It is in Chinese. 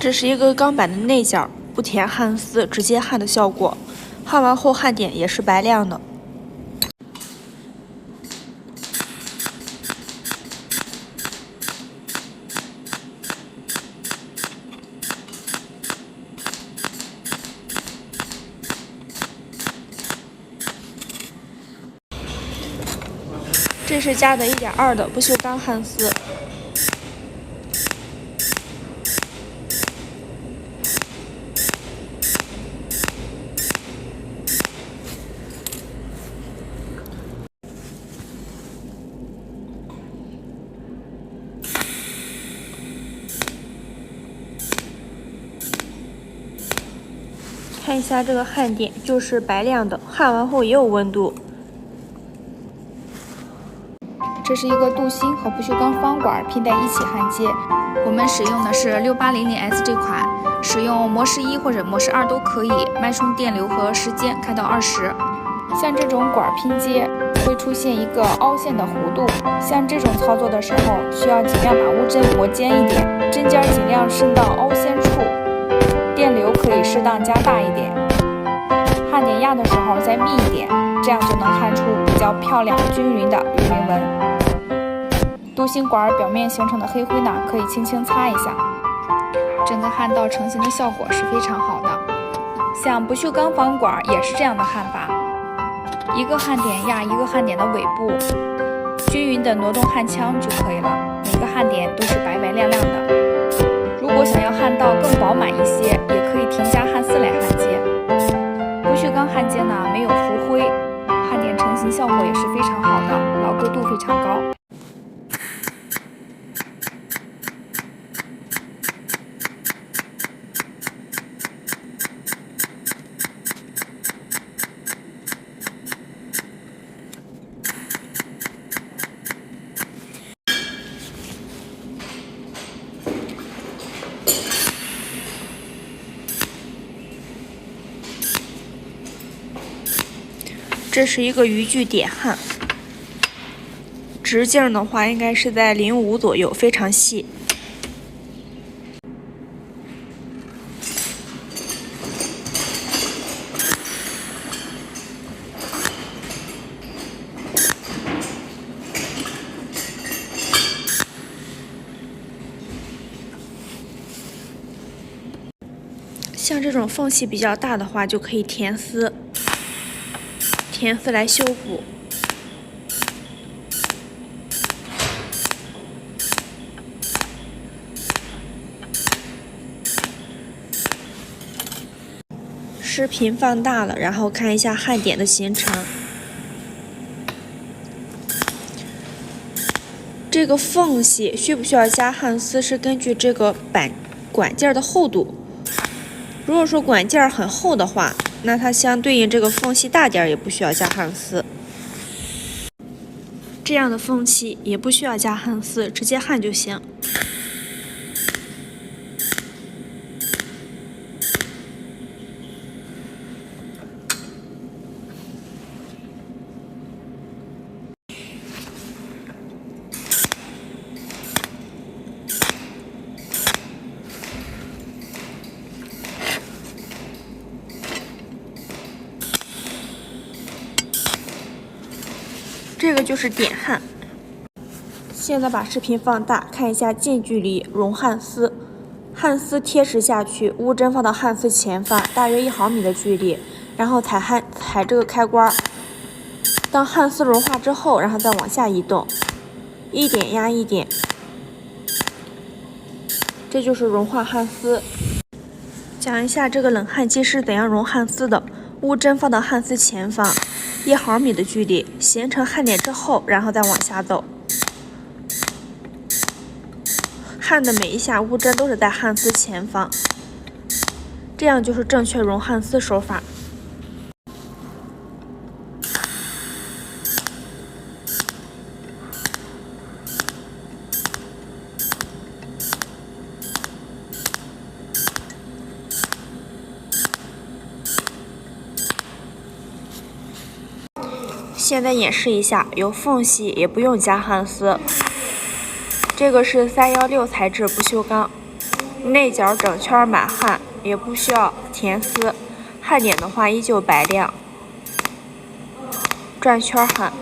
这是一个钢板的内角，不填焊丝，直接焊的效果。焊完后焊点也是白亮的。这是加的1.2的不锈钢焊丝。看一下这个焊点，就是白亮的，焊完后也有温度。这是一个镀锌和不锈钢方管拼在一起焊接，我们使用的是6800S 这款，使用模式1或者模式2都可以，脉冲电流和时间开到20。像这种管拼接会出现一个凹陷的弧度，像这种操作的时候，需要尽量把钨针磨尖一点，针尖尽量伸到凹陷处，电流可以适当加大一点，焊点压的时候再密一点，这样就能焊出比较漂亮均匀的鱼鳞纹。镀锌管表面形成的黑灰呢，可以轻轻擦一下，整个焊到成型的效果是非常好的。像不锈钢方管也是这样的焊法，一个焊点压一个焊点的尾部，均匀的挪动焊枪就可以了，每个焊点都是白白亮亮的。如果想要焊到更饱满一些，也可以添加焊丝来焊接。不锈钢焊接呢没有浮灰，焊点成型效果也是非常好的，牢固度非常高。这是一个鱼具点焊，直径的话应该是在0.5左右，非常细。像这种缝隙比较大的话，就可以填丝。填丝来修补。视频放大了，然后看一下焊点的形成。这个缝隙需不需要加焊丝，是根据这个管件的厚度。如果说管件很厚的话，那它相对应这个缝隙大点也不需要加焊丝，这样的缝隙也不需要加焊丝，直接焊就行。这个就是点焊。现在把视频放大，看一下近距离熔焊丝。焊丝贴实下去，钨针放到焊丝前方，大约1毫米的距离，然后踩这个开关。当焊丝融化之后，然后再往下移动，一点压一点，这就是融化焊丝。讲一下这个冷焊机是怎样熔焊丝的。钨针放到焊丝前方1毫米的距离，形成焊点之后，然后再往下走。焊的每一下钨针都是在焊丝前方，这样就是正确熔焊丝手法。现在演示一下，有缝隙也不用加焊丝。这个是316材质不锈钢，内角整圈满焊，也不需要填丝，焊点的话依旧白亮。转圈焊。